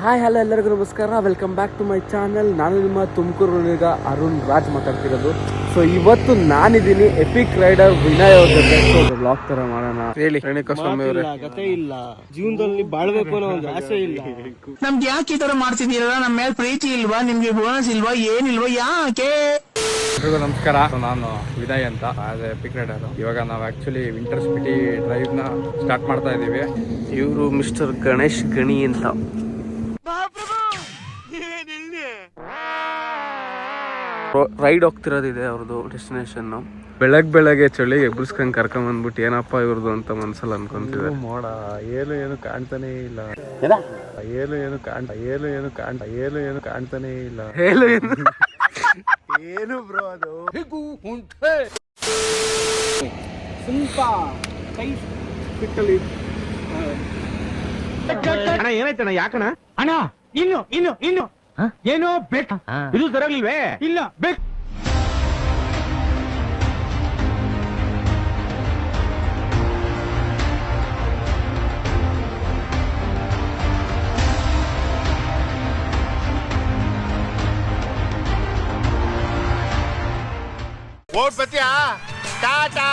Hi hello ಎಲ್ಲರಿಗೂ ನಮಸ್ಕಾರ, welcome back to my channel. ನಾನು ನಿಮ್ಮ ತುಮಕೂರಿನ ಅರುಣ್ ರಾಜ್ ಮಾತಾಡ್ತಿರೋದು. ಸೊ ಇವತ್ತು ನಾನಿದ್ದೀನಿ ಎಪಿಕ್ ರೈಡರ್ ವಿನಯ್ ಅವ್ರ ಜೊತೆ. ಸೊ ಬ್ಲಾಗ್ ತರ ಮಾಡೋಣ ಹೇಳಿ. ರೇಣುಕಾಸ್ವಾಮಿ ಅವರೇ, ಕತೆ ಇಲ್ಲ, ಜೀವನದಲ್ಲಿ ಬಾಳ್ಬೇಕು ಅನ್ನೋ ಒಂದು ಆಸೆ ಇಲ್ಲ. ನಮ್ಗೆ ಯಾಕೆ ಈ ತರ ಮಾಡ್ತಿದ್ದೀರಲ್ಲ? ನಮ್ಮ ಮೇಲೆ ಪ್ರೀತಿ ಇಲ್ವಾ? ನಿಮ್ಗೆ ಬೋನಸ್ ಇಲ್ವಾ? ಏನಿಲ್ವಾ? ಯಾಕೆ? ಎಲ್ರಿಗೂ ನಮಸ್ಕಾರ. ನಾನು ವಿನಯ್ ಅಂತ, ಆಸ್ ಎಪಿಕ್ ರೈಡರ್. ಇವಾಗ ನಾವು ಆಕ್ಚುಲಿ ವಿಂಟರ್ ಸ್ಪಿಟಿ ಡ್ರೈವ್ ನ ಸ್ಟಾರ್ಟ್ ಮಾಡ್ತಾ ಇದೀವಿ. ಇವರು ಮಿಸ್ಟರ್ ಗಣೇಶ್ ಗಣಿ ಅಂತ. ರೈಡ್ ಹೋಗ್ತಿರೋದಿದೆ ಅವ್ರದ್ದು ಡೆಸ್ಟಿನೇಷನ್. ಬೆಳಗ್ಗೆ ಚಳಿ ಎಬ್ಬರಿಸ್ಕೊಂಡ್ ಕರ್ಕೊಂಡ್ ಬಂದ್ಬಿಟ್ಟು ಏನಪ್ಪಾ ಇವ್ರದ್ದು ಅಂತ ಮನ್ಸಲ್ಲಿ ಅನ್ಕೊಂತಿದೆ. ಮೋಡ ಏನು ಕಾಣ್ತಾನೆ ಇಲ್ಲ, ಏನು ಕಾಣ್ತಾನೆ ಇಲ್ಲ. ಹೇಳು ಏನು ಬ್ರೋ ಅದು? ಸ್ವಲ್ಪ ಕೈ ಬಿಟ್ಟಲ್ಲಿ ಅಣ್ಣ ಏನಾಯ್ತಣ್ಣ? ಯಾಕಣ್ಣ ಅಣ್ಣ? ಇನ್ನು ಏನೋ ಬೇಕು, ಇದು ತರಲಿಲ್ವೇ? ಇಲ್ಲ ಬೇಕು. ಓಟ್ ಬತ್ತೀಯಾ? ಟಾಟಾ